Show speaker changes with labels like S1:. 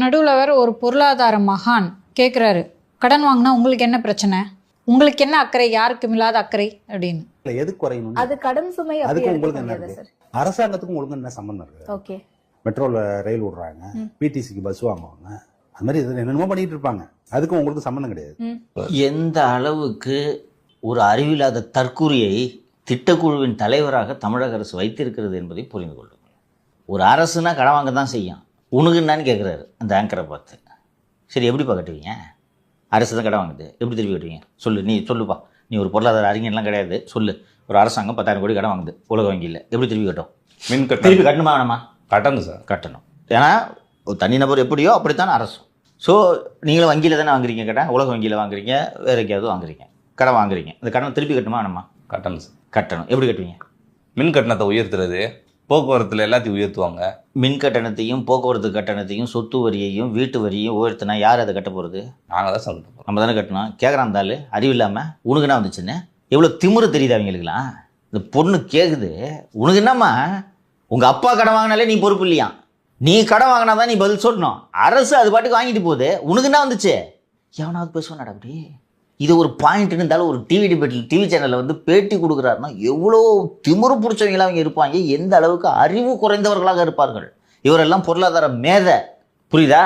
S1: நடுவுல வேற ஒரு பொருளாதார மகான் கேட்குறாரு, கடன் வாங்கினா உங்களுக்கு என்ன பிரச்சனை, உங்களுக்கு என்ன அக்கறை, யாருக்கும் இல்லாத அக்கறை அப்படின்னு.
S2: எது குறையணும்?
S3: அது கடன் சுமை
S2: அதுக்கு உங்களுக்கு என்ன இருக்கு? அரசாங்கத்துக்கும் உங்களுக்கு என்ன சம்பந்தம் இருக்கு?
S3: ஓகே,
S2: மெட்ரோல ரயில் விடுறாங்க, பிடிசிக்கு பஸ் வாங்குவாங்க, அது மாதிரி இது என்னென்னமோ பண்ணிட்டு இருப்பாங்க. அதுக்கும் உங்களுக்கு சம்பந்தம் கிடையாது.
S4: எந்த அளவுக்கு ஒரு அறிவில்லாத தற்கூரியை திட்டக்குழுவின் தலைவராக தமிழக அரசு வைத்திருக்கிறது என்பதை புரிந்து கொள்ளுங்கள். ஒரு அரசுனா கடன் வாங்க தான் செய்யும். உனக்கு என்னன்னு கேட்குறாரு அந்த ஆங்கரை பார்த்து. சரி, எப்படிப்பா கட்டுவீங்க? அரசு தான் கடன் வாங்குது, எப்படி திருப்பி கட்டுவீங்க சொல்லு, நீ சொல்லுப்பா. நீ ஒரு பொருளாதார அறிஞர்லாம் கிடையாது, சொல்லு. ஒரு அரசாங்கம் 10,000 கோடி கடன் வாங்குது உலக வங்கியில், எப்படி திருப்பி கட்டும்?
S5: மின்
S4: திருப்பி கட்டணுமா வேணாமா?
S5: கட்டணும் சார்,
S4: கட்டணும். ஏன்னா ஒரு தனிநபர் எப்படியோ அப்படித்தான் அரசும். ஸோ நீங்களும் வங்கியில் தானே வாங்குறீங்க கடன், உலக வங்கியில் வாங்குறீங்க, வேறு எங்கேயாவது வாங்குறீங்க, கடன் வாங்குறீங்க. அந்த கடன் திருப்பி கட்டணுமா வேணாமா?
S5: கட்டணும் சார்.
S4: கட்டணும். எப்படி கட்டுவீங்க?
S5: மின் கட்டணத்தை உயர்த்துறது, போக்குவரத்தில் எல்லாத்தையும் உயர்த்துவாங்க.
S4: மின் கட்டணத்தையும் போக்குவரத்து கட்டணத்தையும் சொத்து வரியையும் வீட்டு வரியையும் உயர்த்தினா யார் அதை கட்ட போகிறது?
S5: நாங்கள் தான் சொல்லிட்டு போகிறோம்.
S4: நம்ம தானே கட்டணும். கேட்குறான் இருந்தாலும் அறிவு இல்லாமல் உனக்கு என்ன வந்துச்சுன்னு எவ்வளோ திமிரு தெரியுது அவங்களுக்குலாம். இந்த பொண்ணு கேட்குது, உனக்கு என்னம்மா, உங்கள் அப்பா கடன் வாங்கினாலே நீ பொறுப்பு இல்லையா, நீ கடன் வாங்கினா தான் நீ பதில் சொல்லணும். அரசு அது பாட்டுக்கு வாங்கிட்டு போகுது, உனக்கு என்ன வந்துச்சு? எவனாவது பேசுவானடா அப்படி? இது ஒரு பாயிண்ட் இருந்தாலும் ஒரு டிவி டிபேட்டில் டிவி சேனலில் வந்து பேட்டி கொடுக்குறாருன்னா எவ்வளோ திமிரு பிடிச்சவங்களாக அவங்க இருப்பாங்க, எந்த அளவுக்கு அறிவு குறைந்தவர்களாக இருப்பார்கள். இவரெல்லாம் பொருளாதார மேதை, புரியுதா?